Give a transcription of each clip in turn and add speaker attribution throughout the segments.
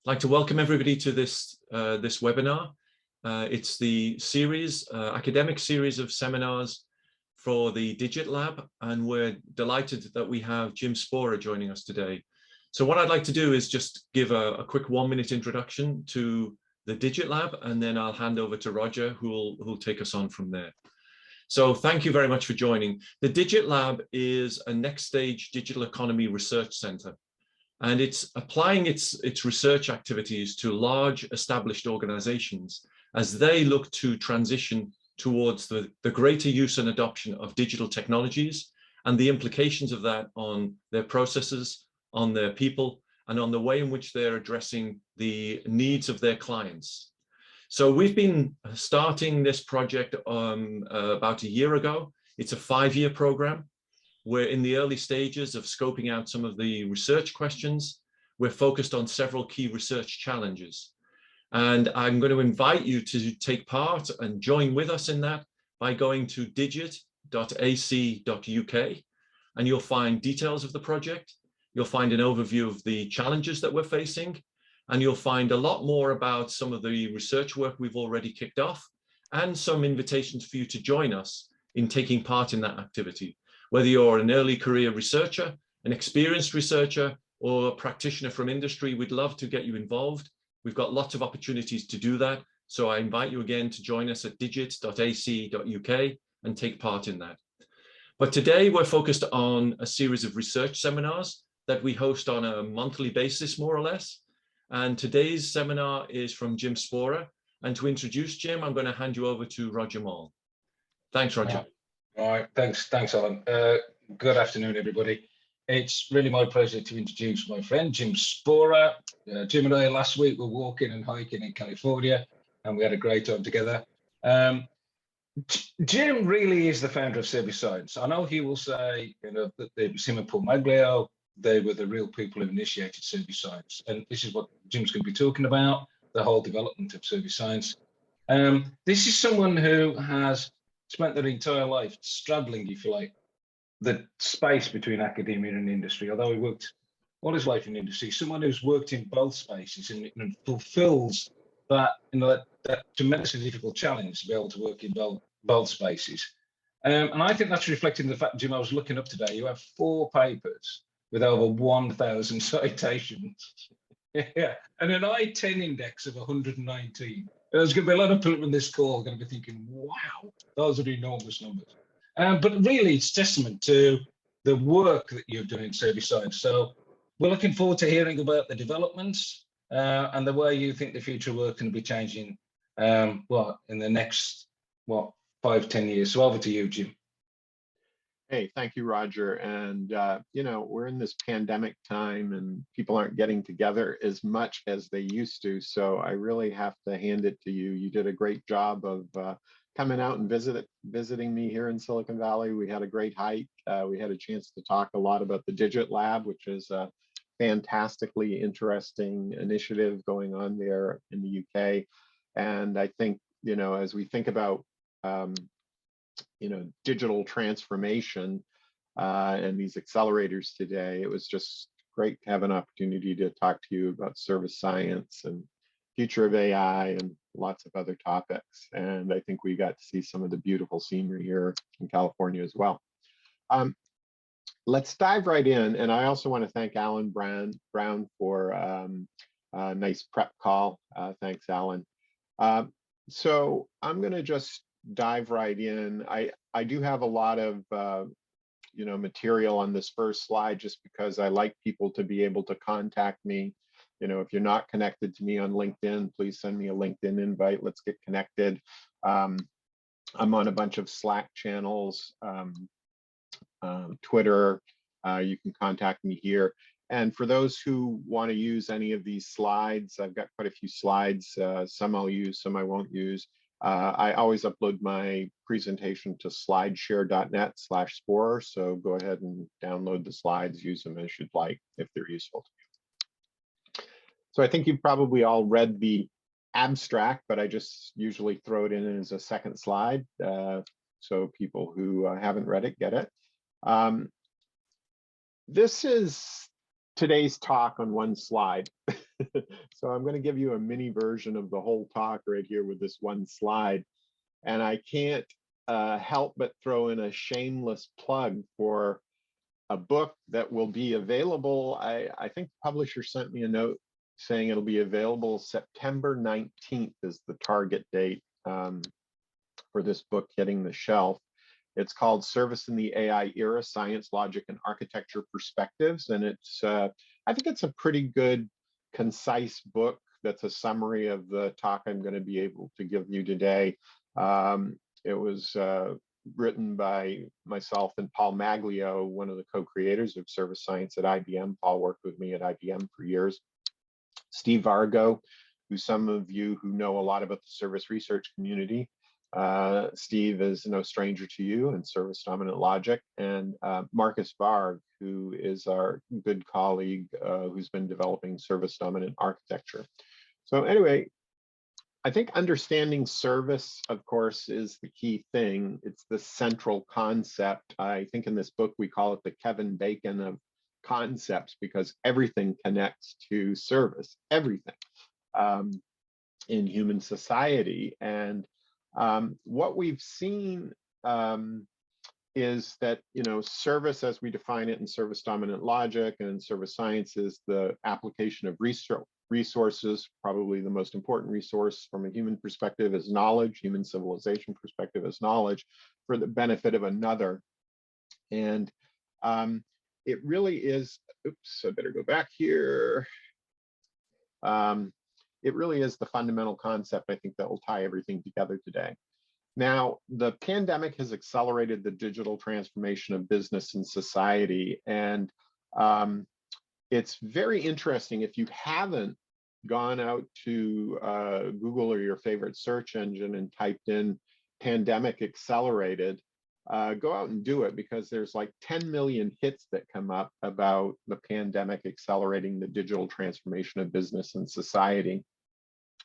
Speaker 1: I'd like to welcome everybody to this webinar. It's the academic series of seminars for the Digit Lab, and we're delighted that we have Jim Spohrer joining us today. So what I'd like to do is just give a quick 1-minute introduction to the Digit Lab, and then I'll hand over to Roger, who'll take us on from there. So thank you very much for joining. The Digit Lab is a next stage digital economy research center, and it's applying its research activities to large established organizations as they look to transition towards the greater use and adoption of digital technologies and the implications of that on their processes, on their people, and on the way in which they're addressing the needs of their clients. So we've been starting this project about a year ago. It's a 5-year program. We're in the early stages of scoping out some of the research questions. We're focused on several key research challenges. And I'm going to invite you to take part and join with us in that by going to digit.ac.uk, and you'll find details of the project. You'll find an overview of the challenges that we're facing, and you'll find a lot more about some of the research work we've already kicked off and some invitations for you to join us in taking part in that activity. Whether you're an early career researcher, an experienced researcher, or a practitioner from industry, we'd love to get you involved. We've got lots of opportunities to do that. So I invite you again to join us at digit.ac.uk and take part in that. But today we're focused on a series of research seminars that we host on a monthly basis, more or less. And today's seminar is from Jim Spohrer. And to introduce Jim, I'm going to hand you over to Roger Moll. Thanks, Roger.
Speaker 2: All right, thanks, Alan. Good afternoon, everybody. It's really my pleasure to introduce my friend, Jim Spohrer. Jim and I last week were walking and hiking in California, and we had a great time together. Jim really is the founder of Service Science. I know he will say, that it was him and Paul Maglio, they were the real people who initiated Service Science. And this is what Jim's going to be talking about, the whole development of Service Science. This is someone who has spent their entire life straddling, if you like, the space between academia and industry. Although he worked all his life in industry, someone who's worked in both spaces and fulfills that, that tremendously difficult challenge to be able to work in both spaces. And I think that's reflected in the fact, Jim, I was looking up today, you have 4 papers with over 1,000 citations. Yeah, and an I-10 index of 119. There's going to be a lot of people in this call going to be thinking, wow, those are enormous numbers. But really, it's testament to the work that you've done in Service Science. So we're looking forward to hearing about the developments and the way you think the future work can be changing, in the next, 5-10 years. So over to you, Jim.
Speaker 3: Hey, thank you, Roger. And, we're in this pandemic time and people aren't getting together as much as they used to. So I really have to hand it to you. You did a great job of coming out and visiting me here in Silicon Valley. We had a great hike. We had a chance to talk a lot about the Digit Lab, which is a fantastically interesting initiative going on there in the UK. And I think, as we think about digital transformation and these accelerators today, it was just great to have an opportunity to talk to you about service science and future of AI and lots of other topics. And I think we got to see some of the beautiful scenery here in California as well. Let's dive right in. And I also want to thank Alan Brown for a nice prep call. Thanks, Alan. So I'm going to just dive right in. I do have a lot of material on this first slide just because I like people to be able to contact me. If you're not connected to me on LinkedIn, please send me a LinkedIn invite. Let's get connected. I'm on a bunch of Slack channels, Twitter. You can contact me here. And for those who want to use any of these slides, I've got quite a few slides. Some I'll use, some I won't use. I always upload my presentation to slideshare.net/Spohrer. So go ahead and download the slides, use them as you'd like if they're useful to you. So I think you've probably all read the abstract, but I just usually throw it in as a second slide. So people who haven't read it get it. This is today's talk on one slide. So I'm going to give you a mini version of the whole talk right here with this one slide. And I can't help but throw in a shameless plug for a book that will be available. I think the publisher sent me a note saying it'll be available September 19th is the target date for this book hitting the shelf. It's called Service in the AI Era, Science, Logic, and Architecture Perspectives. And it's, I think it's a pretty good, concise book that's a summary of the talk I'm going to be able to give you today. It was written by myself and Paul Maglio, one of the co-creators of Service Science at IBM. Paul worked with me at IBM for years. Steve Vargo, who some of you who know a lot about the service research community. Steve is no stranger to you in service dominant logic, and Marcus Varg, who is our good colleague who's been developing service dominant architecture. So anyway, I think understanding service, of course, is the key thing. It's the central concept. I think in this book, we call it the Kevin Bacon of concepts, because everything connects to service, everything in human society. And what we've seen is that, service as we define it in service dominant logic and in service science is the application of resources. Probably the most important resource from a human perspective is knowledge, human civilization perspective is knowledge for the benefit of another. And it really is, oops, I better go back here. It really is the fundamental concept, I think, that will tie everything together today. Now, the pandemic has accelerated the digital transformation of business and society. And it's very interesting. If you haven't gone out to Google or your favorite search engine and typed in pandemic accelerated, go out and do it, because there's like 10 million hits that come up about the pandemic accelerating the digital transformation of business and society.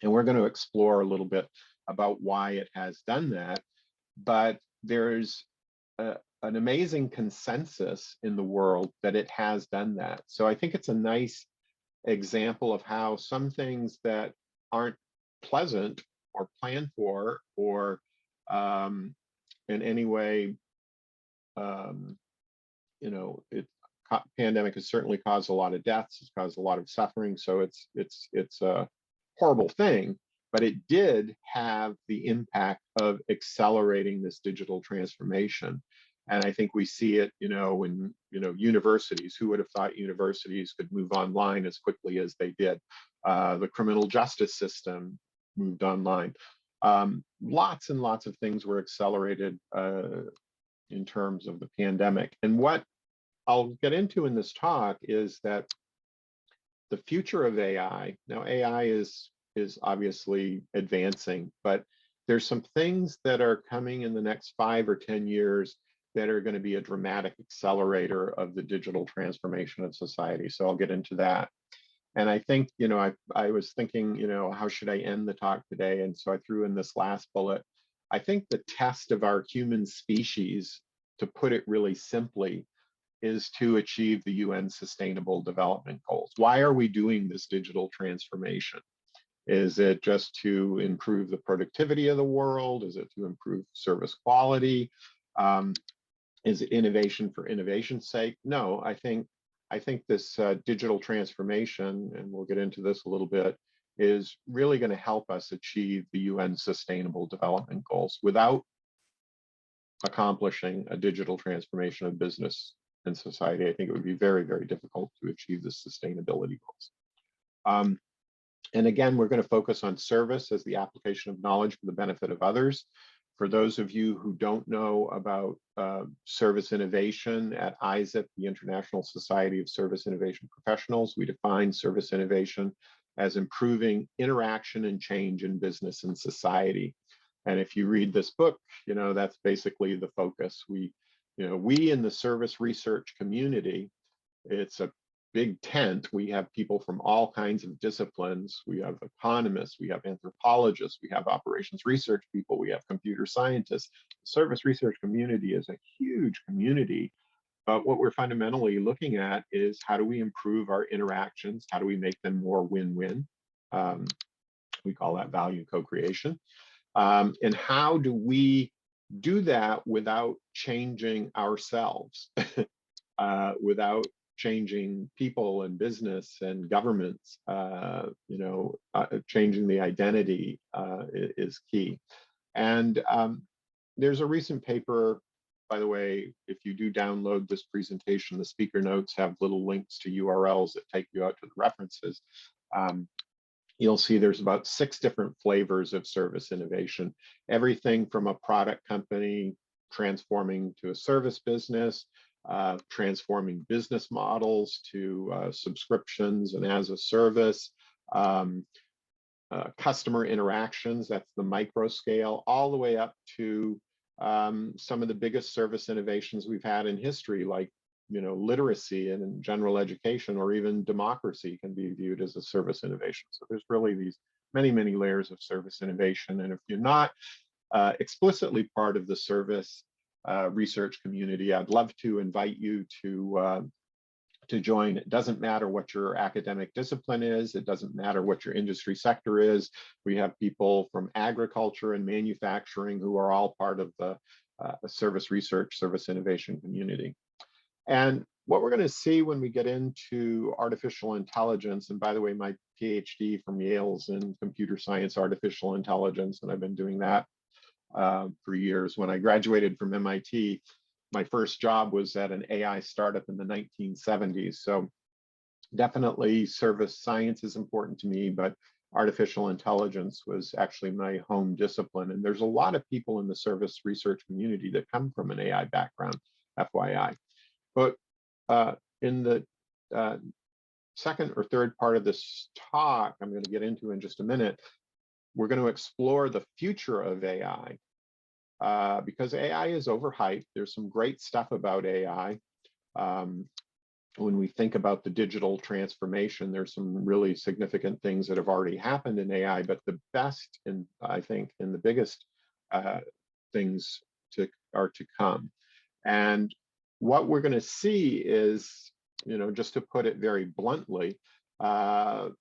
Speaker 3: And we're going to explore a little bit about why it has done that. But there's an amazing consensus in the world that it has done that. So I think it's a nice example of how some things that aren't pleasant or planned for or in any way, pandemic has certainly caused a lot of deaths, it's caused a lot of suffering. So it's a horrible thing, but it did have the impact of accelerating this digital transformation. And I think we see it, in universities. Who would have thought universities could move online as quickly as they did? The criminal justice system moved online. Lots and lots of things were accelerated in terms of the pandemic. And what I'll get into in this talk is that the future of AI, now AI is obviously advancing, but there's some things that are coming in the next 5 or 10 years that are going to be a dramatic accelerator of the digital transformation of society. So I'll get into that. And I think, I was thinking, how should I end the talk today? And so I threw in this last bullet. I think the test of our human species, to put it really simply, is to achieve the UN Sustainable Development Goals. Why are we doing this digital transformation? Is it just to improve the productivity of the world? Is it to improve service quality? Is it innovation for innovation's sake? No, I think this digital transformation, and we'll get into this a little bit, is really going to help us achieve the UN Sustainable Development Goals. Without accomplishing a digital transformation of business and society, I think it would be very, very difficult to achieve the sustainability goals. And again, we're going to focus on service as the application of knowledge for the benefit of others. For those of you who don't know about service innovation, at ISIP, the International Society of Service Innovation Professionals, we define service innovation as improving interaction and change in business and society. And if you read this book, that's basically the focus. We in the service research community, it's a big tent. We have people from all kinds of disciplines. We have economists, we have anthropologists, we have operations research people, we have computer scientists. The service research community is a huge community, But what we're fundamentally looking at is how do we improve our interactions? How do we make them more win-win? We call that value co-creation. And how do we do that without changing ourselves, without changing people and business and governments? Changing the identity is key. And there's a recent paper, by the way, if you do download this presentation, the speaker notes have little links to URLs that take you out to the references. You'll see there's about 6 different flavors of service innovation. Everything from a product company transforming to a service business, transforming business models to subscriptions and as a service, customer interactions, that's the micro scale, all the way up to some of the biggest service innovations we've had in history, like literacy and general education, or even democracy can be viewed as a service innovation. So there's really these many, many layers of service innovation. And if you're not explicitly part of the service research community, I'd love to invite you to join. It doesn't matter what your academic discipline is. It doesn't matter what your industry sector is. We have people from agriculture and manufacturing who are all part of the service research, service innovation community. And what we're going to see when we get into artificial intelligence, and by the way, my PhD from Yale's in computer science, artificial intelligence, and I've been doing that for years. When I graduated from MIT, my first job was at an AI startup in the 1970s. So definitely service science is important to me, but artificial intelligence was actually my home discipline. And there's a lot of people in the service research community that come from an AI background, FYI. But in the second or third part of this talk, I'm going to get into in just a minute, we're going to explore the future of AI. Because AI is overhyped. There's some great stuff about AI. When we think about the digital transformation, there's some really significant things that have already happened in AI, but the best, and I think, and the biggest things are to come. And what we're going to see is, just to put it very bluntly,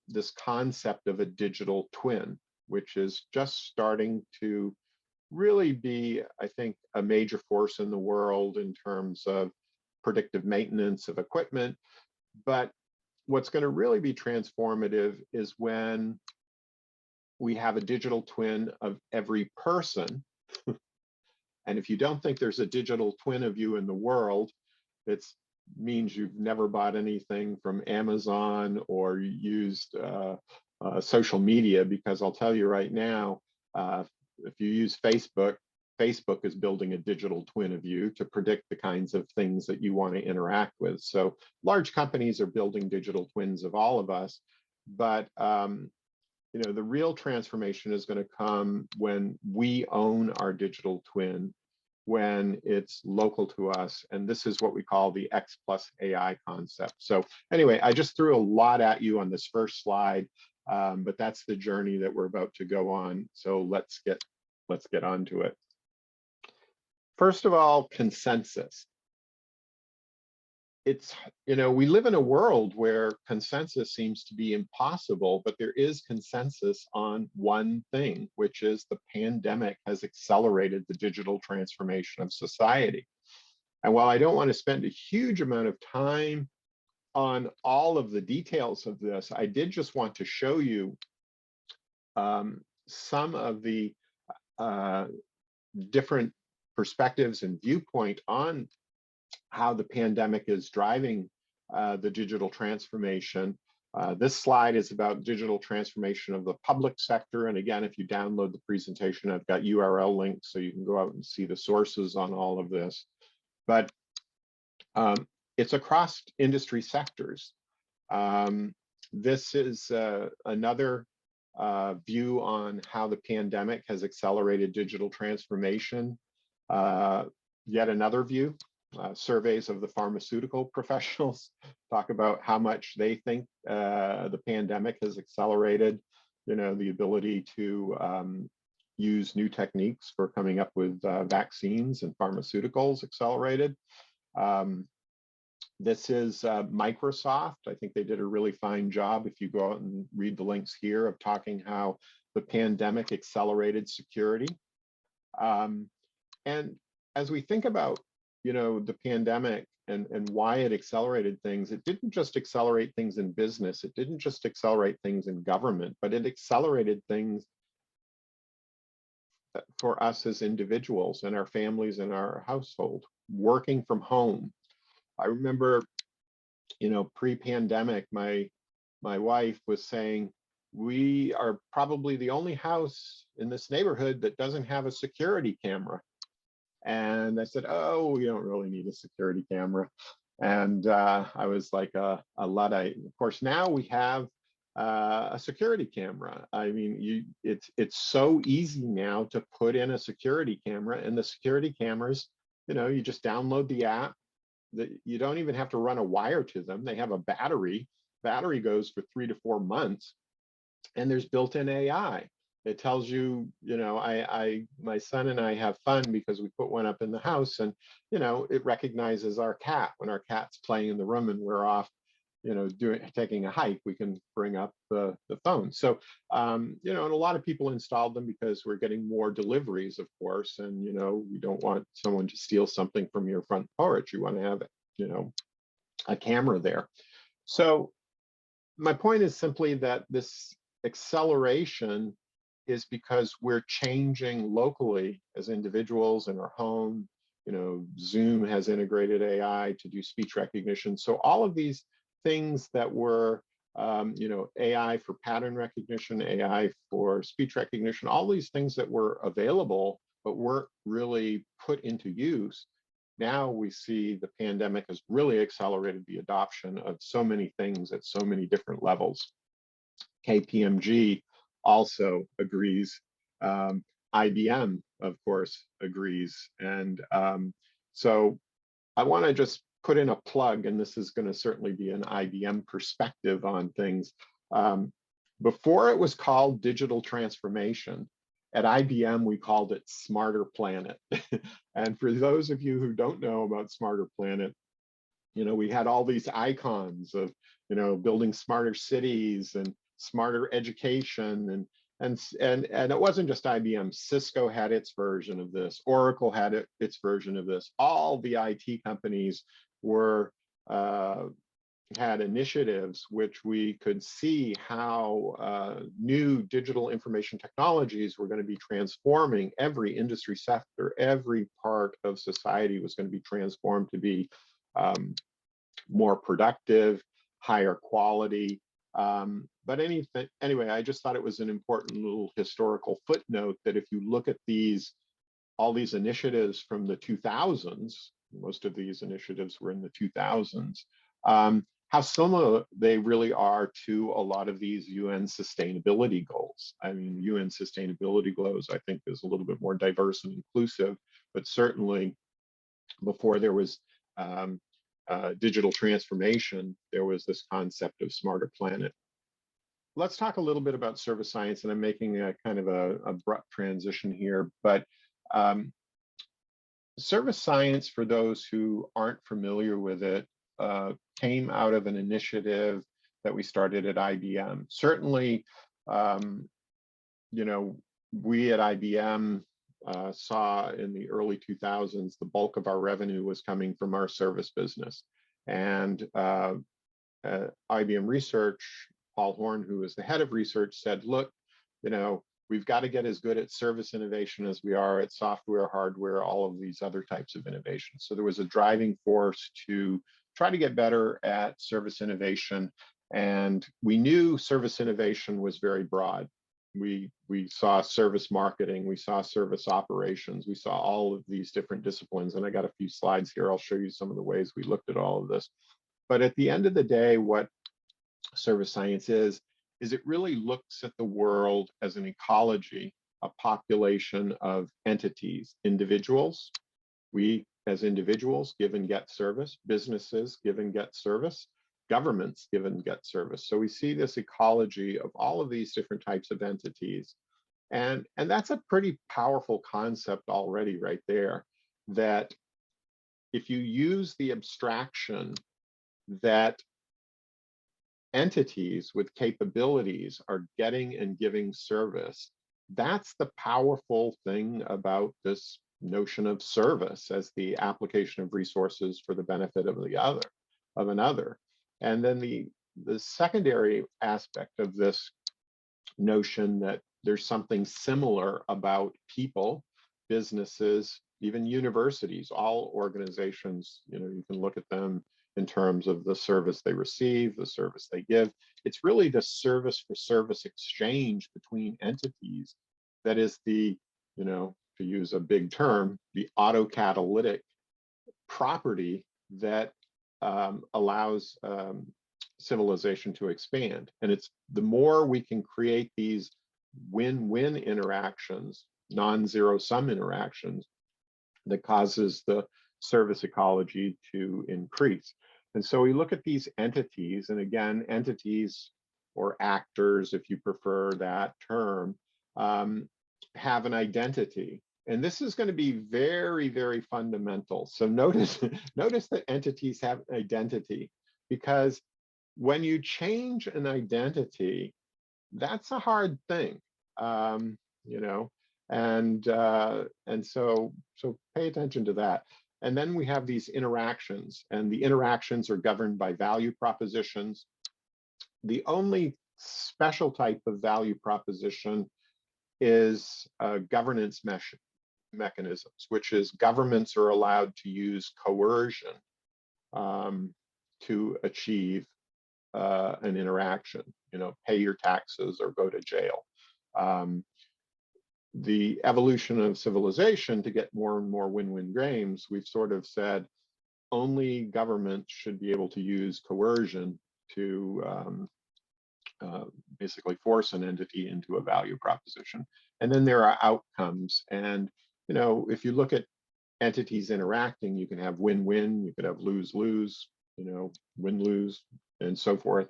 Speaker 3: this concept of a digital twin, which is just starting to really be, I think, a major force in the world in terms of predictive maintenance of equipment. But what's going to really be transformative is when we have a digital twin of every person. And if you don't think there's a digital twin of you in the world, it means you've never bought anything from Amazon or used social media, because I'll tell you right now, if you use Facebook, Facebook is building a digital twin of you to predict the kinds of things that you want to interact with. So large companies are building digital twins of all of us, but the real transformation is going to come when we own our digital twin, when it's local to us. And this is what we call the X plus AI concept. So anyway, I just threw a lot at you on this first slide, but that's the journey that we're about to go on. So let's get on to it. First of all, consensus. We live in a world where consensus seems to be impossible, but there is consensus on one thing, which is the pandemic has accelerated the digital transformation of society. And while I don't want to spend a huge amount of time on all of the details of this, I did just want to show you some of the different perspectives and viewpoint on how the pandemic is driving the digital transformation. This slide is about digital transformation of the public sector. And again, if you download the presentation, I've got URL links so you can go out and see the sources on all of this. But it's across industry sectors. This is another view on how the pandemic has accelerated digital transformation. Yet another view, surveys of the pharmaceutical professionals talk about how much they think the pandemic has accelerated, the ability to use new techniques for coming up with vaccines and pharmaceuticals accelerated. This is Microsoft. I think they did a really fine job, if you go out and read the links here, of talking how the pandemic accelerated security. And as we think about, the pandemic and why it accelerated things, it didn't just accelerate things in business. It didn't just accelerate things in government, but it accelerated things for us as individuals and our families and our household, working from home. I remember, pre-pandemic, my wife was saying, we are probably the only house in this neighborhood that doesn't have a security camera. And I said, oh, we don't really need a security camera. And I was like a Luddite. Of course, now we have a security camera. I mean, it's so easy now to put in a security camera, and the security cameras, you just download the app. You don't even have to run a wire to them. They have a battery. Battery goes for 3 to 4 months, and there's built-in AI. It tells you, my son and I have fun because we put one up in the house, and, it recognizes our cat. When our cat's playing in the room and we're off, taking a hike, we can bring up the phone. So, and a lot of people installed them because we're getting more deliveries, of course, and, we don't want someone to steal something from your front porch. You want to have, a camera there. So my point is simply that this acceleration is because we're changing locally as individuals in our home. Zoom has integrated AI to do speech recognition. So all of these things that were, AI for pattern recognition, AI for speech recognition, all these things that were available but weren't really put into use. Now we see the pandemic has really accelerated the adoption of so many things at so many different levels. KPMG also agrees. IBM, of course, agrees. And so I want to just put in a plug, and this is going to certainly be an IBM perspective on things. Before it was called digital transformation, at IBM, we called it Smarter Planet. And for those of you who don't know about Smarter Planet, we had all these icons of, building smarter cities and smarter education, and it wasn't just IBM. Cisco had its version of this. Oracle had its version of this. All the IT companies were had initiatives which we could see how new digital information technologies were going to be transforming every industry sector. Every part of society was going to be transformed to be more productive, higher quality. But anyway, I just thought it was an important little historical footnote that if you look at all these initiatives from the 2000s, most of these initiatives were in the 2000s, how similar they really are to a lot of these UN sustainability goals. I mean, UN sustainability goals, I think, is a little bit more diverse and inclusive, but certainly before there was digital transformation, there was this concept of Smarter Planet. Let's talk a little bit about service science, and I'm making a kind of a abrupt transition here, but service science, for those who aren't familiar with it, came out of an initiative that we started at IBM. Certainly, we at IBM saw in the early 2000s, the bulk of our revenue was coming from our service business. And IBM Research, Paul Horn, who was the head of research, said, look, we've got to get as good at service innovation as we are at software, hardware, all of these other types of innovations. So there was a driving force to try to get better at service innovation. And we knew service innovation was very broad. We saw service marketing, we saw service operations, we saw all of these different disciplines. And I got a few slides here. I'll show you some of the ways we looked at all of this. But at the end of the day, what service science is it really looks at the world as an ecology, a population of entities, individuals. We as individuals give and get service, businesses give and get service, governments give and get service. So we see this ecology of all of these different types of entities. And that's a pretty powerful concept already right there, that if you use the abstraction that entities with capabilities are getting and giving service. That's the powerful thing about this notion of service as the application of resources for the benefit of another. And then the secondary aspect of this notion that there's something similar about people, businesses, even universities, all organizations, you can look at them in terms of the service they receive, the service they give. It's really the service for service exchange between entities that is the, to use a big term, the autocatalytic property that allows civilization to expand. And it's the more we can create these win-win interactions, non-zero sum interactions, that causes the service ecology to increase. And so we look at these entities, and again, entities or actors, if you prefer that term, have an identity. And this is going to be very, very fundamental. So notice that entities have an identity, because when you change an identity, that's a hard thing, and so pay attention to that. And then we have these interactions, and the interactions are governed by value propositions. The only special type of value proposition is governance mechanisms, which is governments are allowed to use coercion to achieve an interaction, pay your taxes or go to jail. The evolution of civilization to get more and more win-win games, we've sort of said only governments should be able to use coercion to basically force an entity into a value proposition. And then there are outcomes. And, if you look at entities interacting, you can have win-win, you could have lose-lose, win-lose, and so forth.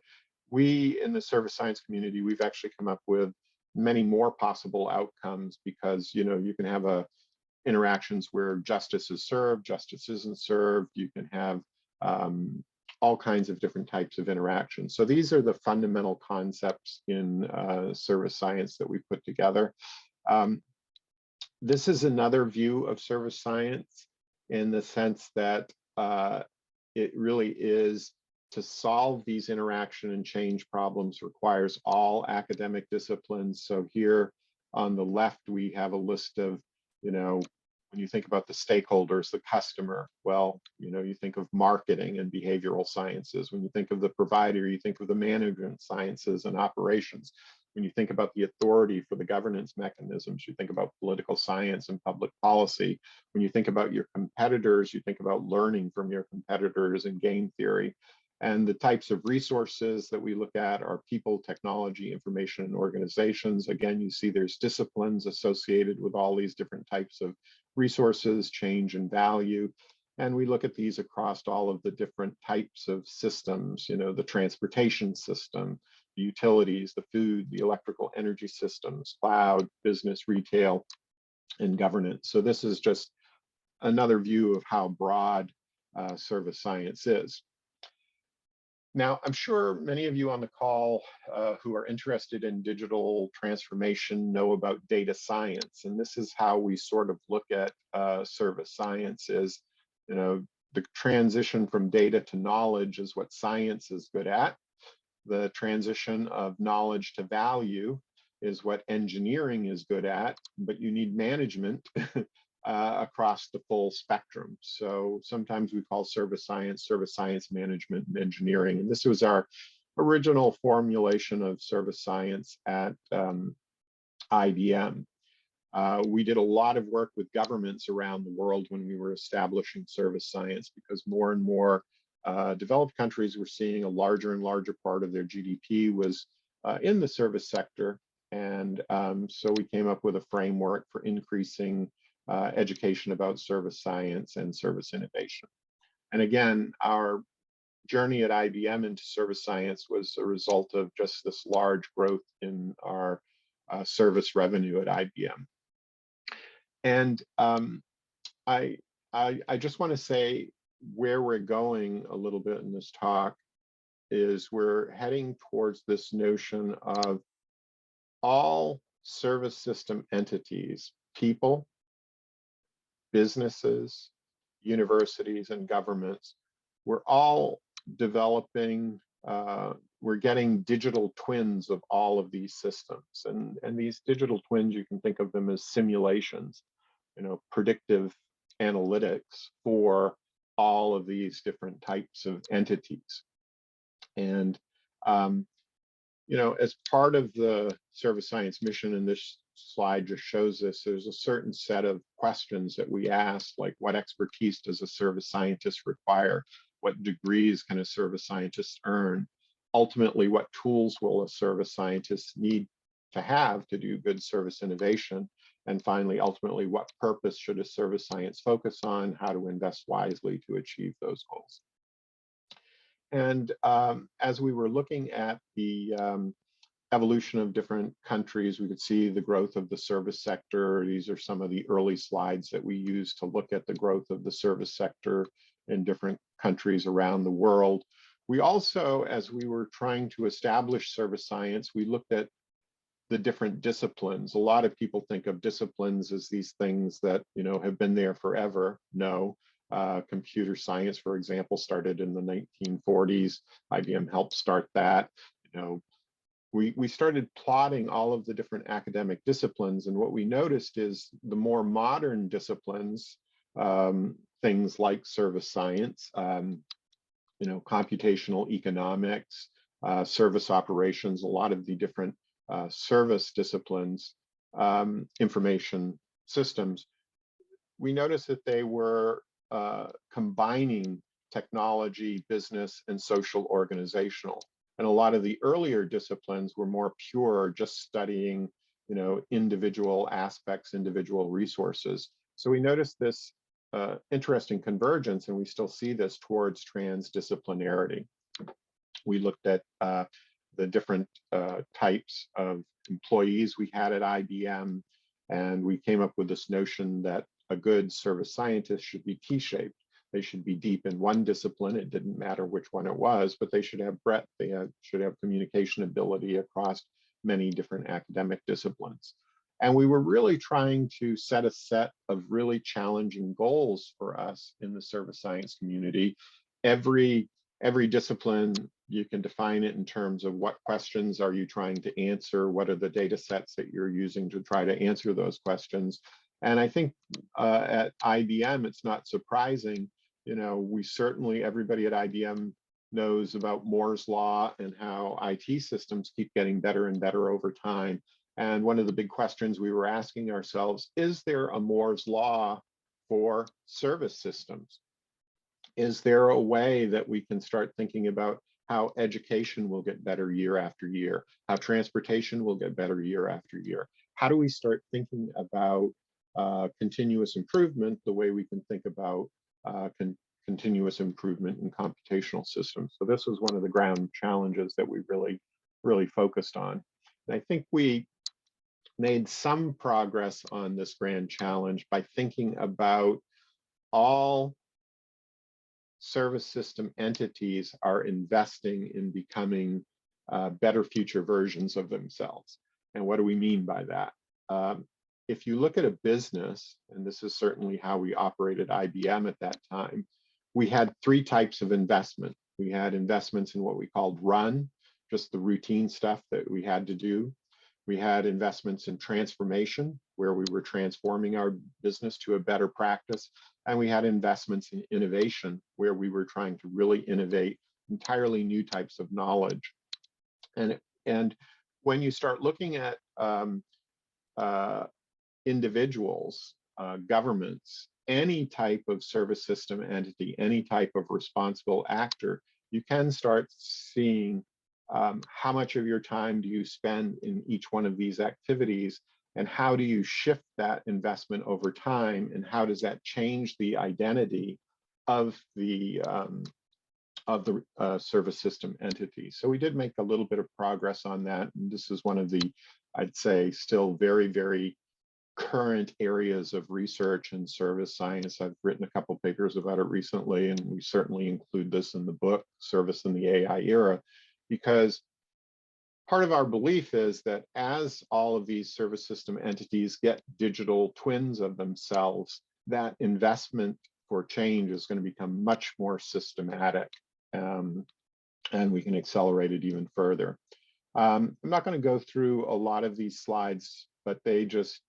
Speaker 3: We, in the service science community, we've actually come up with many more possible outcomes, because you can have interactions where justice is served, justice isn't served. You can have all kinds of different types of interactions. So these are the fundamental concepts in service science that we put together. This is another view of service science, in the sense that it really is to solve these interaction and change problems requires all academic disciplines. So here on the left, we have a list of, when you think about the stakeholders, the customer, well, you think of marketing and behavioral sciences. When you think of the provider, you think of the management sciences and operations. When you think about the authority for the governance mechanisms, you think about political science and public policy. When you think about your competitors, you think about learning from your competitors and game theory. And the types of resources that we look at are people, technology, information, and organizations. Again, you see there's disciplines associated with all these different types of resources, change and value. And we look at these across all of the different types of systems, the transportation system, the utilities, the food, the electrical energy systems, cloud, business, retail, and governance. So this is just another view of how broad service science is. Now, I'm sure many of you on the call who are interested in digital transformation know about data science. And this is how we sort of look at service science is, the transition from data to knowledge is what science is good at. The transition of knowledge to value is what engineering is good at, but you need management across the full spectrum. So sometimes we call service science management and engineering. And this was our original formulation of service science at IBM. We did a lot of work with governments around the world when we were establishing service science, because more and more developed countries were seeing a larger and larger part of their GDP was in the service sector. And so we came up with a framework for increasing education about service science and service innovation. And again, our journey at IBM into service science was a result of just this large growth in our service revenue at IBM. And I just want to say where we're going a little bit in this talk is we're heading towards this notion of all service system entities, people, businesses, universities, and governments. We're all developing, we're getting digital twins of all of these systems. And these digital twins, you can think of them as simulations, predictive analytics for all of these different types of entities. And as part of the service science mission, and this slide just shows this, there's a certain set of questions that we ask, like what expertise does a service scientist require? What degrees can a service scientist earn? Ultimately, what tools will a service scientist need to have to do good service innovation? And finally, ultimately, what purpose should a service science focus on? How to invest wisely to achieve those goals? And as we were looking at the evolution of different countries, we could see the growth of the service sector. These are some of the early slides that we used to look at the growth of the service sector in different countries around the world. We also, as we were trying to establish service science, we looked at the different disciplines. A lot of people think of disciplines as these things that have been there forever. No. Computer science, for example, started in the 1940s. IBM helped start that. We started plotting all of the different academic disciplines, and what we noticed is the more modern disciplines, things like service science, computational economics, service operations, a lot of the different service disciplines, information systems, we noticed that they were combining technology, business, and social organizational. And a lot of the earlier disciplines were more pure, just studying, individual aspects, individual resources. So we noticed this interesting convergence, and we still see this towards transdisciplinarity. We looked at the different types of employees we had at IBM, and we came up with this notion that a good service scientist should be T-shaped. They should be deep in one discipline. It didn't matter which one it was, but they should have breadth. They should have communication ability across many different academic disciplines. And we were really trying to set a set of really challenging goals for us in the service science community. Every discipline, you can define it in terms of what questions are you trying to answer, what are the data sets that you're using to try to answer those questions. And I think at IBM, it's not surprising, we certainly, everybody at IBM knows about Moore's law and how IT systems keep getting better and better over time. And one of the big questions we were asking ourselves, is there a Moore's law for service systems? Is there a way that we can start thinking about how education will get better year after year, how transportation will get better year after year? How do we start thinking about continuous improvement the way we can think about continuous improvement in computational systems? So this was one of the ground challenges that we really focused on. And I think we made some progress on this grand challenge by thinking about all service system entities are investing in becoming better future versions of themselves. And what do we mean by that? If you look at a business, and this is certainly how we operated IBM at that time, we had three types of investment. We had investments in what we called run, just the routine stuff that we had to do. We had investments in transformation, where we were transforming our business to a better practice. And we had investments in innovation, where we were trying to really innovate entirely new types of knowledge. And when you start looking at individuals, governments, any type of service system entity, any type of responsible actor, you can start seeing how much of your time do you spend in each one of these activities, and how do you shift that investment over time, and how does that change the identity of the service system entity? So we did make a little bit of progress on that, and this is one of the, I'd say, still very, very current areas of research and service science. I've written a couple papers about it recently, and we certainly include this in the book, Service in the AI Era, because part of our belief is that as all of these service system entities get digital twins of themselves, that investment for change is going to become much more systematic, and we can accelerate it even further. I'm not going to go through a lot of these slides, but they just,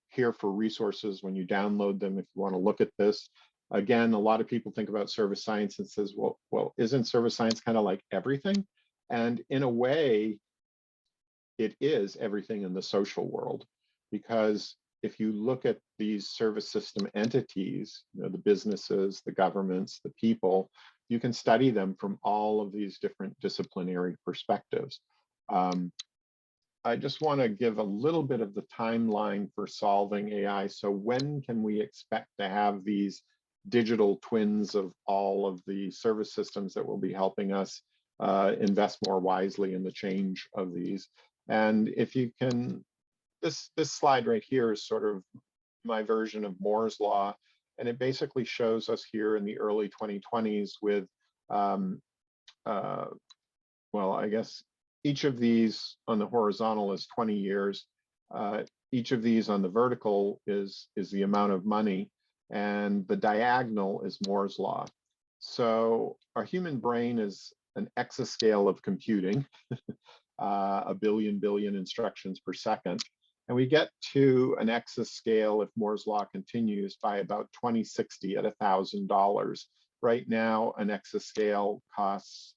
Speaker 3: here for resources when you download them if you want to look at this. Again, a lot of people think about service science and says, well, isn't service science kind of like everything? And in a way, it is everything in the social world, because if you look at these service system entities, the businesses, the governments, the people, you can study them from all of these different disciplinary perspectives. I just want to give a little bit of the timeline for solving AI. So when can we expect to have these digital twins of all of the service systems that will be helping us invest more wisely in the change of these? And if you can, this slide right here is sort of my version of Moore's law, and it basically shows us here in the early 2020s with, well, I guess each of these on the horizontal is 20 years. Each of these on the vertical is the amount of money, and the diagonal is Moore's law. So our human brain is an exascale of computing, a billion instructions per second. And we get to an exascale if Moore's law continues by about 2060 at $1,000. Right now, an exascale costs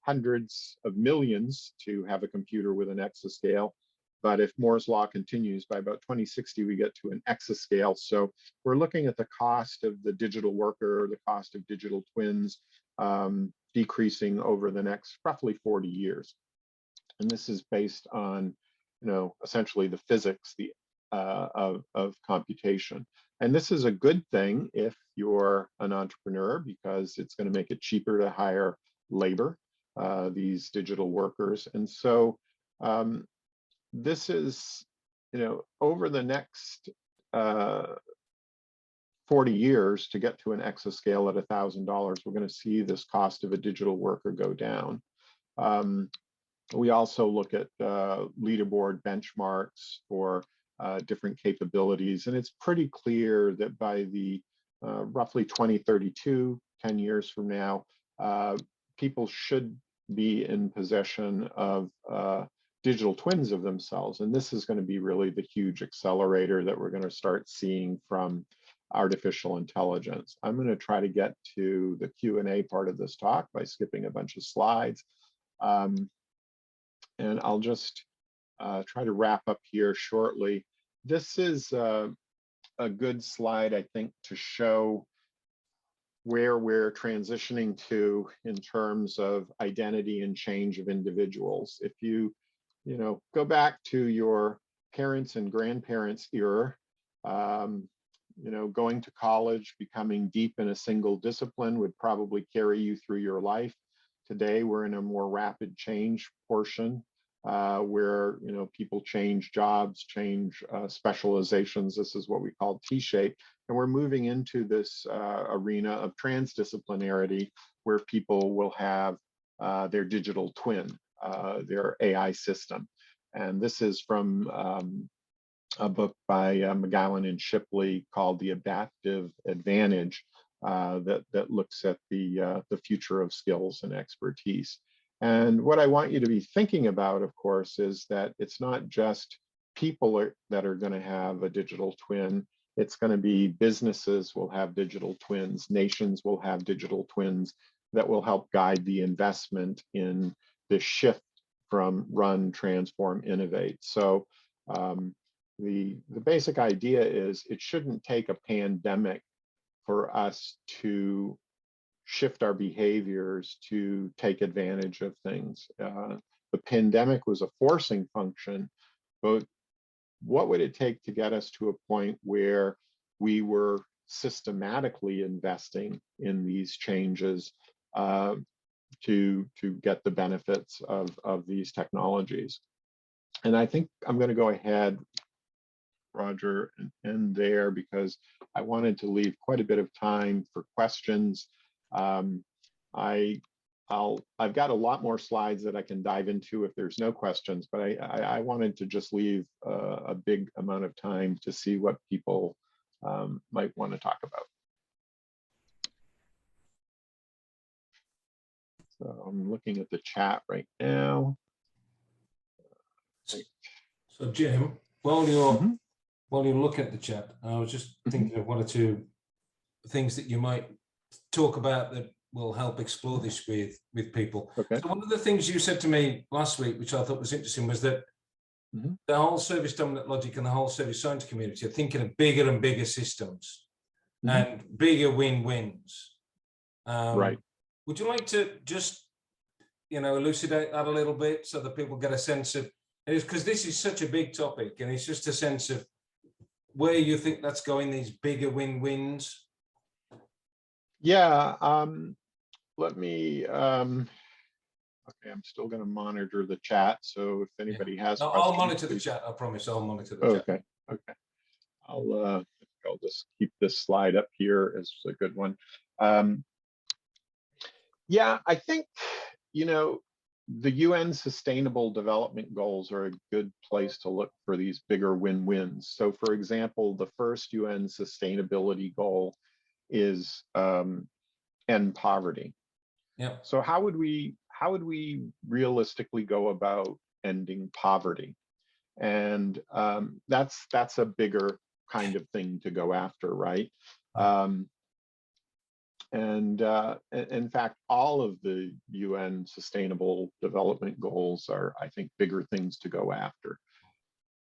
Speaker 3: hundreds of millions to have a computer with an exascale. But if Moore's law continues by about 2060, we get to an exascale. So we're looking at the cost of the digital worker, the cost of digital twins, decreasing over the next roughly 40 years. And this is based on, essentially the physics of computation. And this is a good thing if you're an entrepreneur, because it's going to make it cheaper to hire labor, these digital workers. And so this is, over the next 40 years to get to an exascale at $1,000, we're going to see this cost of a digital worker go down. We also look at leaderboard benchmarks for different capabilities, and it's pretty clear that by the roughly 2032, 10 years from now, people should be in possession of digital twins of themselves. And this is going to be really the huge accelerator that we're going to start seeing from artificial intelligence. I'm going to try to get to the Q&A part of this talk by skipping a bunch of slides. And I'll just try to wrap up here shortly. This is a good slide, I think, to show where we're transitioning to in terms of identity and change of individuals. If you, go back to your parents' and grandparents' era, going to college, becoming deep in a single discipline would probably carry you through your life. Today, we're in a more rapid change portion where people change jobs, change specializations. This is what we call T-shape, and we're moving into this arena of transdisciplinarity, where people will have their digital twin, their AI system. And this is from a book by McGowan and Shipley called The Adaptive Advantage, that looks at the future of skills and expertise. And what I want you to be thinking about, of course, is that it's not just people that are going to have a digital twin. It's going to be businesses will have digital twins, nations will have digital twins that will help guide the investment in the shift from run, transform, innovate. So the basic idea is it shouldn't take a pandemic for us to shift our behaviors to take advantage of things. The pandemic was a forcing function, but what would it take to get us to a point where we were systematically investing in these changes to get the benefits of these technologies? And I think I'm going to go ahead Roger, and end there because I wanted to leave quite a bit of time for questions. I've got a lot more slides that I can dive into if there's no questions, but I wanted to just leave a big amount of time to see what people might want to talk about. So I'm looking at the chat right now.
Speaker 4: So Jim, while you're looking at the chat, I was just thinking of one or two things that you might talk about that will help explore this with people.
Speaker 3: Okay.
Speaker 4: So one of the things you said to me last week, which I thought was interesting, was that the whole service dominant logic and the whole service science community are thinking of bigger and bigger systems and bigger win-wins.
Speaker 3: Right.
Speaker 4: Would you like to just, elucidate that a little bit so that people get a sense of, because this is such a big topic, and it's just a sense of where you think that's going, these bigger win-wins?
Speaker 3: Yeah, let me, okay, I'm still going to monitor the chat. So if anybody has
Speaker 4: No,
Speaker 3: questions,
Speaker 4: I'll monitor the
Speaker 3: please.
Speaker 4: chat, I promise, I'll monitor the chat.
Speaker 3: Okay. I'll just keep this slide up here as a good one. Yeah, I think, the UN Sustainable Development Goals are a good place to look for these bigger win-wins. So for example, the first UN sustainability goal is end poverty.
Speaker 4: Yeah.
Speaker 3: So how would we realistically go about ending poverty? And that's a bigger kind of thing to go after, right? And in fact, all of the UN Sustainable Development Goals are, I think, bigger things to go after.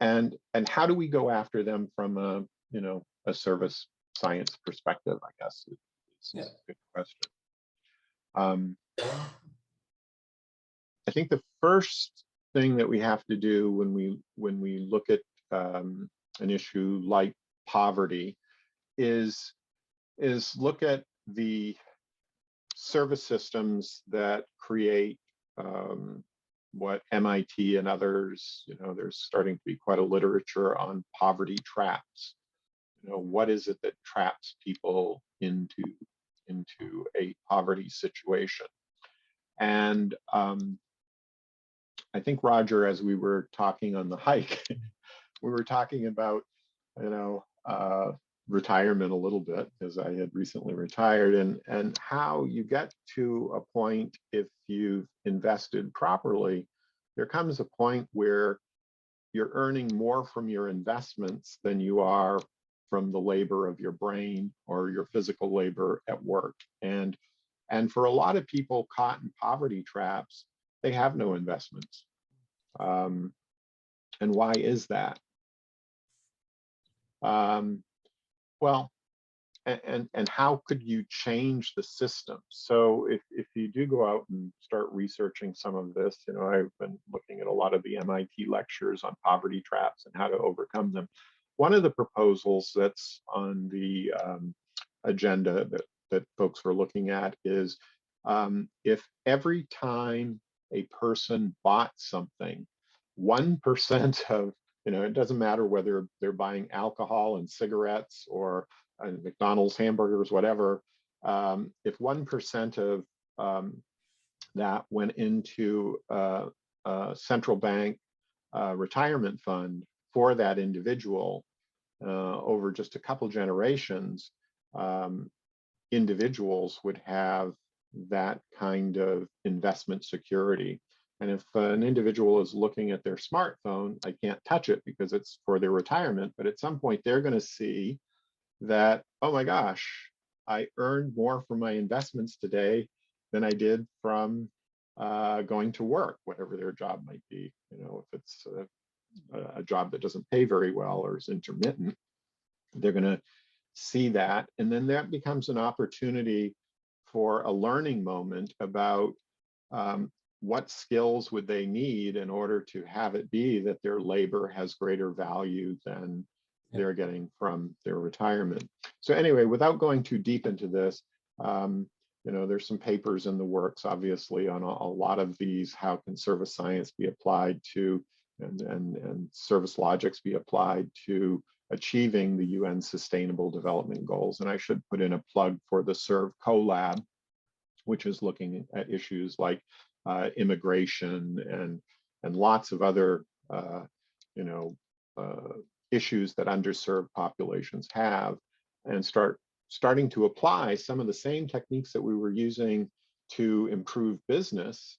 Speaker 3: And how do we go after them from a service science perspective? I guess is a good question. I think the first thing that we have to do when we look at an issue like poverty is look at the service systems that create what MIT and others, there's starting to be quite a literature on poverty traps. What is it that traps people into a poverty situation? And I think, Roger, as we were talking on the hike, we were talking about, retirement a little bit, because I had recently retired, and how you get to a point, if you've invested properly, there comes a point where you're earning more from your investments than you are from the labor of your brain or your physical labor at work. And for a lot of people caught in poverty traps, they have no investments. And why is that? Well, and how could you change the system? So if you do go out and start researching some of this, I've been looking at a lot of the MIT lectures on poverty traps and how to overcome them. One of the proposals that's on the agenda that folks were looking at is if every time a person bought something, 1% of, it doesn't matter whether they're buying alcohol and cigarettes or McDonald's hamburgers, whatever, if 1% of that went into a central bank retirement fund for that individual over just a couple generations, individuals would have that kind of investment security. And if an individual is looking at their smartphone, I can't touch it because it's for their retirement, but at some point they're going to see that, oh my gosh, I earned more from my investments today than I did from going to work, whatever their job might be. If it's a job that doesn't pay very well or is intermittent, they're going to see that. And then that becomes an opportunity for a learning moment about what skills would they need in order to have it be that their labor has greater value than they're getting from their retirement. So anyway, without going too deep into this, there's some papers in the works, obviously, on a lot of these. How can service science be applied to and service logics be applied to achieving the UN Sustainable Development Goals. And I should put in a plug for the Serve CoLab, which is looking at issues like immigration and lots of other issues that underserved populations have, and starting to apply some of the same techniques that we were using to improve business,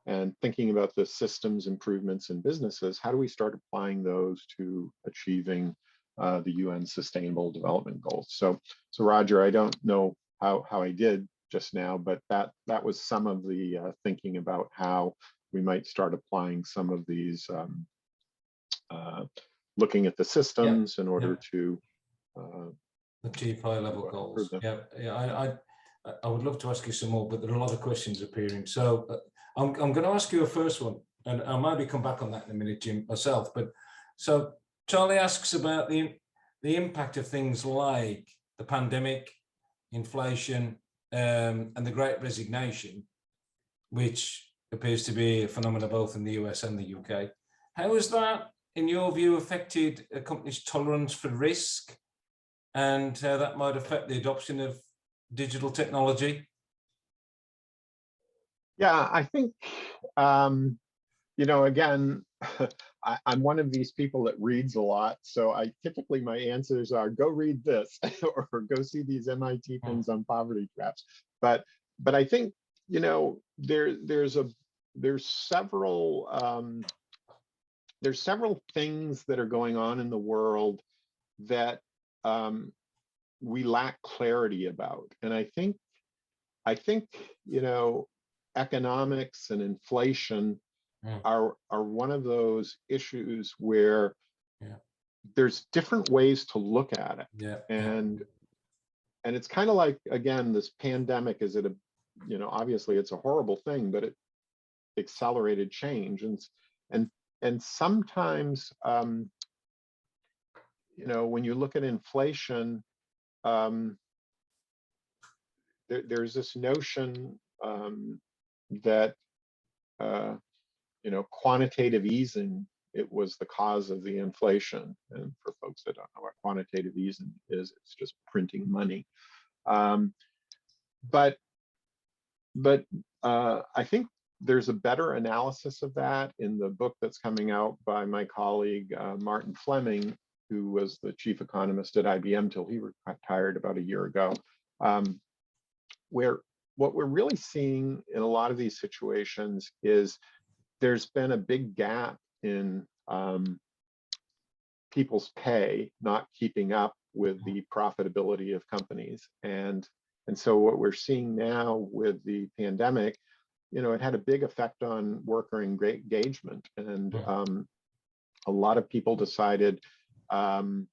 Speaker 3: and thinking about the systems improvements in businesses. How do we start applying those to achieving the UN Sustainable Development Goals? So Roger, I don't know how I did just now, but that was some of the thinking about how we might start applying some of these, looking at the systems in order to
Speaker 4: achieve high level goals.
Speaker 3: them.
Speaker 4: I would love to ask you some more, but there are a lot of questions appearing. So I'm going to ask you a first one, and I'll maybe come back on that in a minute, Jim, myself. But so Charlie asks about the impact of things like the pandemic, inflation, and the Great Resignation, which appears to be a phenomenon both in the US and the UK. How has that, in your view, affected a company's tolerance for risk, and how that might affect the adoption of digital technology?
Speaker 3: Yeah, I think, again, I'm one of these people that reads a lot. So typically my answers are go read this or go see these MIT things on poverty traps. But I think, there's several things that are going on in the world that we lack clarity about. And I think, economics and inflation are one of those issues where there's different ways to look at it. And it's kind of like, again, this pandemic, obviously it's a horrible thing, but it accelerated change. And sometimes, when you look at inflation, there's this notion that quantitative easing, it was the cause of the inflation. And for folks that don't know what quantitative easing is, it's just printing money. But I think there's a better analysis of that in the book that's coming out by my colleague Martin Fleming, who was the chief economist at IBM till he retired about a year ago, where what we're really seeing in a lot of these situations is there's been a big gap in people's pay not keeping up with the profitability of companies. And so what we're seeing now with the pandemic, it had a big effect on worker engagement. And a lot of people decided they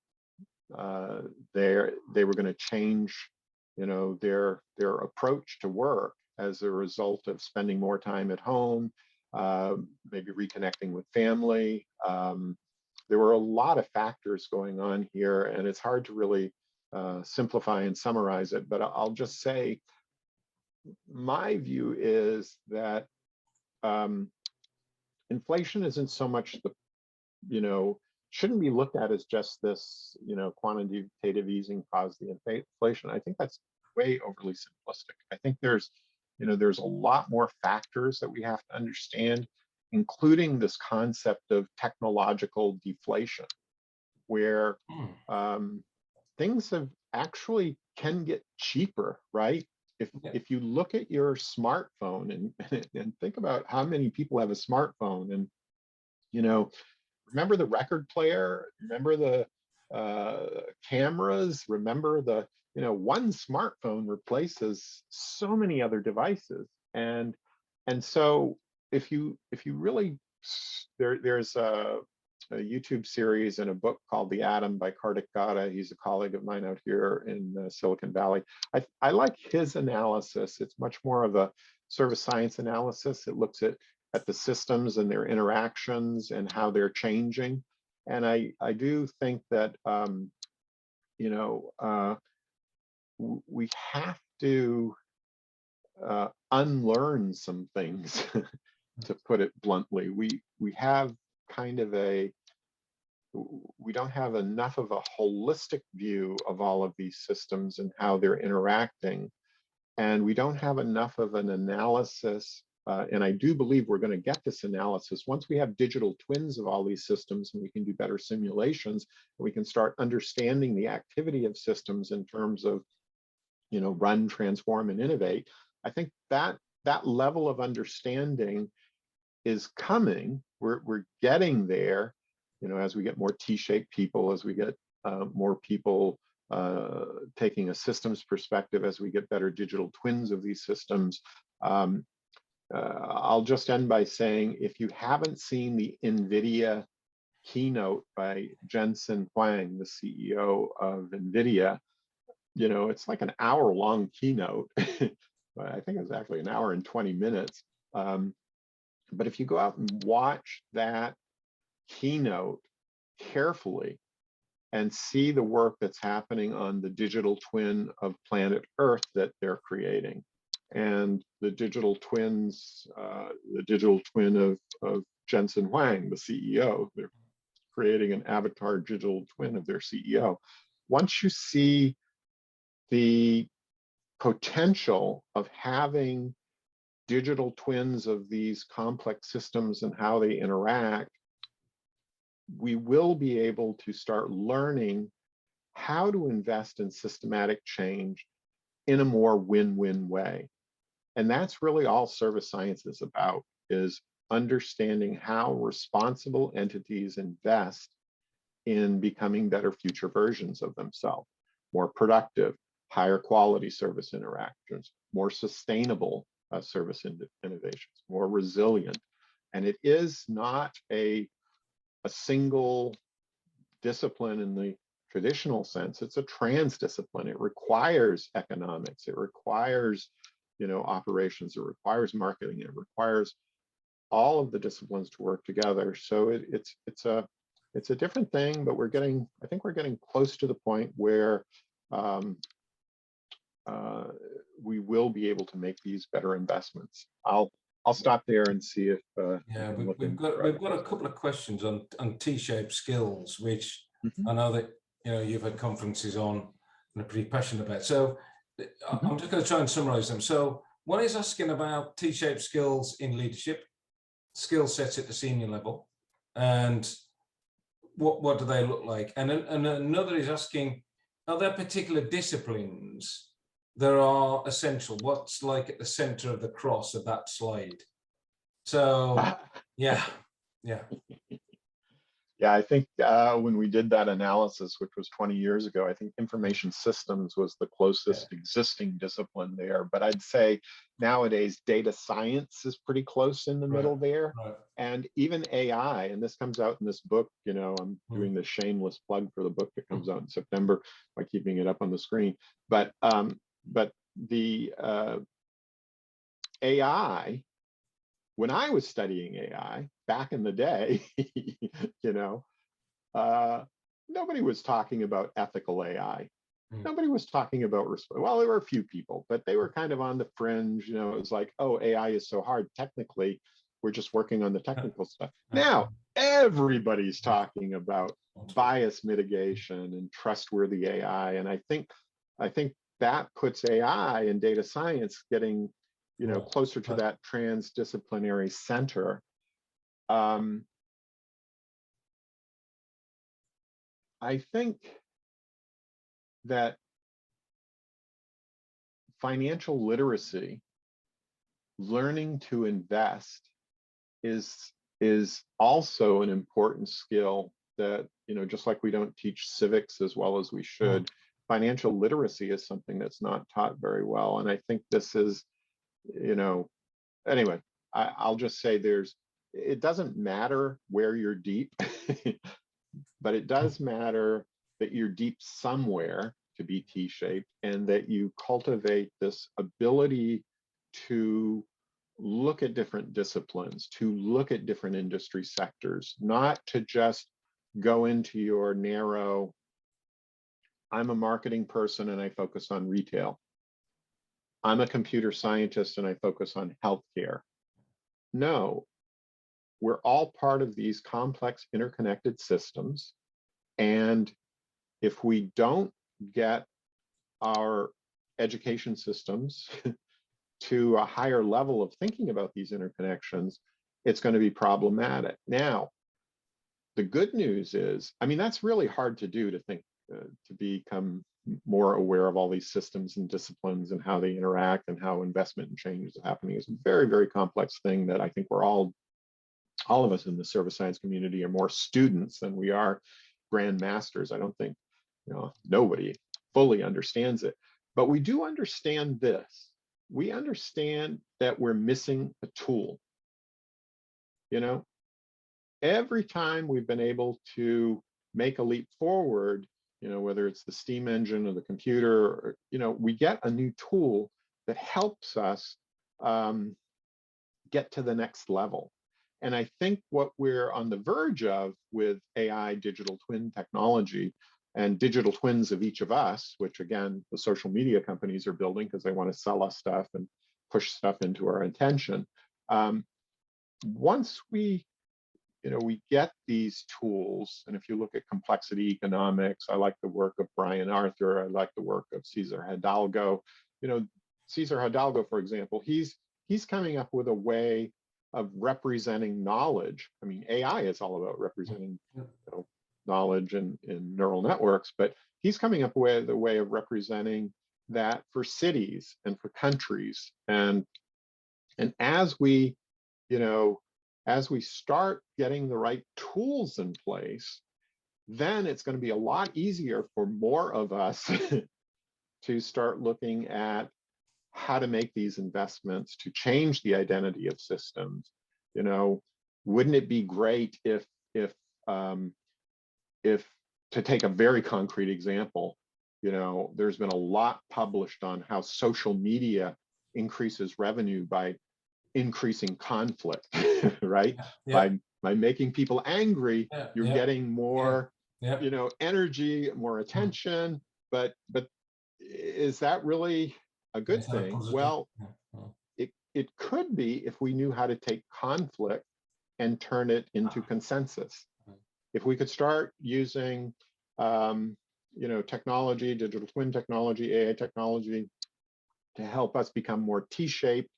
Speaker 3: were going to change their approach to work as a result of spending more time at home, maybe reconnecting with family. There were a lot of factors going on here, and it's hard to really simplify and summarize it, but I'll just say my view is that inflation isn't so much shouldn't be looked at as just this, quantitative easing caused the inflation. I think that's way overly simplistic. I think there's a lot more factors that we have to understand, including this concept of technological deflation, where things have actually can get cheaper, right? If you look at your smartphone and think about how many people have a smartphone, and remember the record player, remember the cameras, remember the one smartphone replaces so many other devices. And so if you really, there's a YouTube series and a book called The Atom by Kartik Gada. He's a colleague of mine out here in Silicon Valley. I like his analysis. It's much more of a service science analysis. It looks at the systems and their interactions and how they're changing. And I do think that we have to unlearn some things to put it bluntly. We have kind of we don't have enough of a holistic view of all of these systems and how they're interacting. And we don't have enough of an analysis. And I do believe we're going to get this analysis once we have digital twins of all these systems, and we can do better simulations, and we can start understanding the activity of systems in terms of, run, transform, and innovate. I think that level of understanding is coming. We're getting there, as we get more T-shaped people, as we get more people taking a systems perspective, as we get better digital twins of these systems. I'll just end by saying, if you haven't seen the NVIDIA keynote by Jensen Huang, the CEO of NVIDIA, it's like an hour-long keynote. I think it was actually an hour and 20 minutes. But if you go out and watch that keynote carefully and see the work that's happening on the digital twin of planet Earth that they're creating, and the digital twins, the digital twin of Jensen Huang, the CEO, they're creating an avatar digital twin of their CEO. Once you see the potential of having digital twins of these complex systems and how they interact, we will be able to start learning how to invest in systematic change in a more win-win way. And that's really all service science is about, is understanding how responsible entities invest in becoming better future versions of themselves, more productive, higher quality service interactions, more sustainable service innovations, more resilient. And it is not a single discipline in the traditional sense. It's a transdiscipline. It requires economics. It requires, operations. It requires marketing. It requires all of the disciplines to work together. So it's a different thing, but I think we're getting close to the point where we will be able to make these better investments. I'll stop there and see if
Speaker 4: yeah, we've got a couple of questions on T-shaped skills, which I know that you've had conferences on and are pretty passionate about. So I'm just going to try and summarize them. So one is asking about T-shaped skills in leadership, skill sets at the senior level, and what do they look like? And another is asking, are there particular disciplines that are essential? What's like at the center of the cross of that slide? So yeah.
Speaker 3: Yeah, I think when we did that analysis, which was 20 years ago, I think information systems was the closest existing discipline there. But I'd say nowadays data science is pretty close in the middle there.
Speaker 4: Right.
Speaker 3: And even AI, and this comes out in this book, I'm doing the shameless plug for the book that comes out in September by keeping it up on the screen. But the AI, when I was studying AI back in the day, nobody was talking about ethical AI. Nobody was talking about, well, there were a few people, but they were kind of on the fringe. It was like, oh, AI is so hard. Technically, we're just working on the technical stuff. Now, everybody's talking about bias mitigation and trustworthy AI. And I think that puts AI and data science getting closer to that transdisciplinary center. I think that financial literacy, learning to invest, is also an important skill that, just like we don't teach civics as well as we should, financial literacy is something that's not taught very well. And I think this is, anyway, I'll just say it doesn't matter where you're deep, but it does matter that you're deep somewhere to be T-shaped, and that you cultivate this ability to look at different disciplines, to look at different industry sectors, not to just go into your narrow, I'm a marketing person and I focus on retail. I'm a computer scientist and I focus on healthcare. No, we're all part of these complex interconnected systems. And if we don't get our education systems to a higher level of thinking about these interconnections, it's going to be problematic. Now, the good news is, I mean, that's really hard to do, to think, to become more aware of all these systems and disciplines and how they interact and how investment and change is happening. It's a very, very complex thing that I think we're all of us in the service science community are more students than we are grand masters. I don't think, nobody fully understands it, but we do understand this. We understand that we're missing a tool. Every time we've been able to make a leap forward, whether it's the steam engine or the computer, or, we get a new tool that helps us get to the next level. And I think what we're on the verge of with AI, digital twin technology, and digital twins of each of us, which again, the social media companies are building because they want to sell us stuff and push stuff into our attention. Once we get these tools, and if you look at complexity economics, I like the work of Brian Arthur, I like the work of Cesar Hidalgo. Cesar Hidalgo, for example, he's coming up with a way of representing knowledge. I mean, AI is all about representing knowledge in neural networks, but he's coming up with a way of representing that for cities and for countries. And as we start getting the right tools in place, then it's going to be a lot easier for more of us to start looking at how to make these investments to change the identity of systems. Wouldn't it be great if to take a very concrete example, there's been a lot published on how social media increases revenue by increasing conflict, right? Yeah. By making people angry, you're getting more, energy, more attention. But is that really a good thing? Well, it could be if we knew how to take conflict and turn it into consensus. If we could start using, technology, digital twin technology, AI technology, to help us become more T-shaped,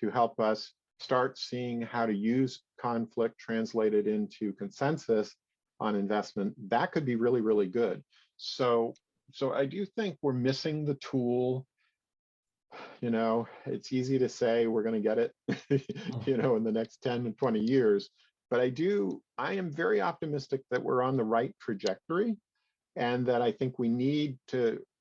Speaker 3: to help us start seeing how to use conflict translated into consensus on investment, that could be really, really good. So I do think we're missing the tool. It's easy to say we're going to get it, in the next 10 and 20 years. But I am very optimistic that we're on the right trajectory, and that I think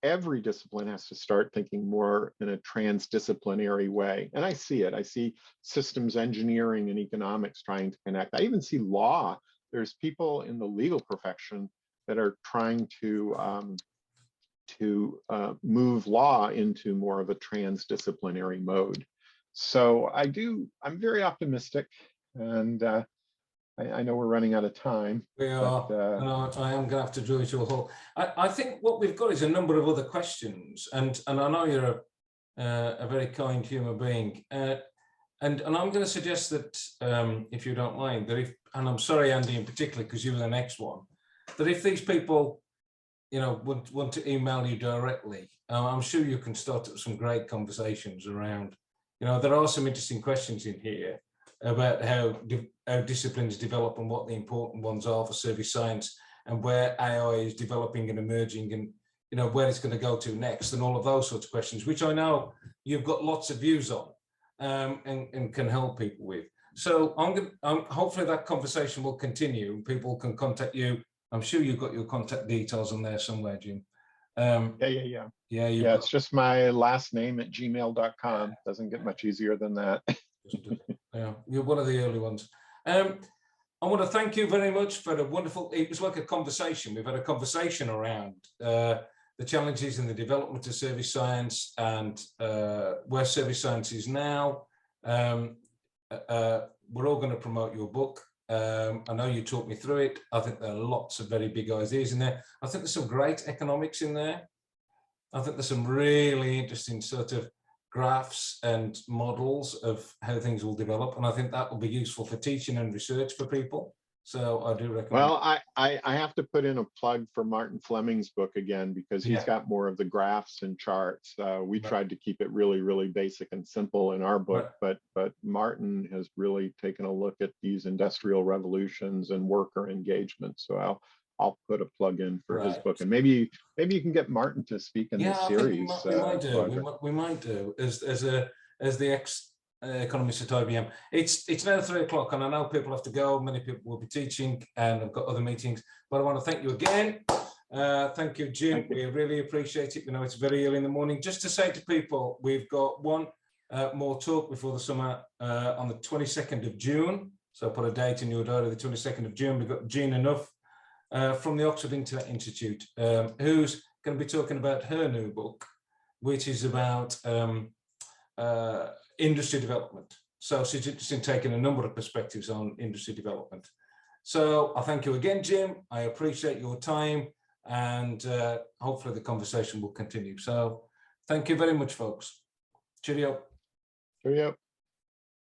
Speaker 3: every discipline has to start thinking more in a transdisciplinary way. And I see it. I see systems engineering and economics trying to connect. I even see law. There's people in the legal profession that are trying to move law into more of a transdisciplinary mode. So I'm very optimistic, and I know we're running out of time.
Speaker 4: We are. No, I am going to have to draw you to a halt. I think what we've got is a number of other questions, and I know you're a very kind human being, and I'm going to suggest that, if you don't mind, that and I'm sorry, Andy, in particular, because you were the next one, that if these people, want to email you directly, I'm sure you can start up some great conversations around, there are some interesting questions in here about how disciplines develop and what the important ones are for service science, and where AI is developing and emerging, and where it's going to go to next, and all of those sorts of questions, which I know you've got lots of views on, and can help people with. So hopefully that conversation will continue, and people can contact you. I'm sure you've got your contact details on there somewhere, Jim.
Speaker 3: Yeah. It's just my last name at gmail.com. Doesn't get much easier than that.
Speaker 4: Yeah, you're one of the early ones. I want to thank you very much for the wonderful, it was like a conversation. We've had a conversation around the challenges in the development of service science, and where service science is now. We're all going to promote your book. I know you talked me through it. I think there are lots of very big ideas in there. I think there's some great economics in there. I think there's some really interesting sort of graphs and models of how things will develop. And I think that will be useful for teaching and research for people. So I do recommend.
Speaker 3: Well, I have to put in a plug for Martin Fleming's book again, because he's got more of the graphs and charts. We tried to keep it really, really basic and simple in our book, but Martin has really taken a look at these industrial revolutions and worker engagement. So I'll put a plug in for his book, and maybe you can get Martin to speak in this series.
Speaker 4: We might do. We might do as the economist at IBM. It's now 3 o'clock, and I know people have to go. Many people will be teaching, and I've got other meetings. But I want to thank you again. Thank you, Jim. We really appreciate it. You know, it's very early in the morning. Just to say to people, we've got one more talk before the summer on the 22nd of June. So put a date in your diary, the 22nd of June. We've got Jean Enough from the Oxford Internet Institute, who's going to be talking about her new book, which is about industry development. So she's interested in taking a number of perspectives on industry development. So I thank you again, Jim. I appreciate your time, and hopefully the conversation will continue. So thank you very much, folks. Cheerio.
Speaker 3: Cheerio.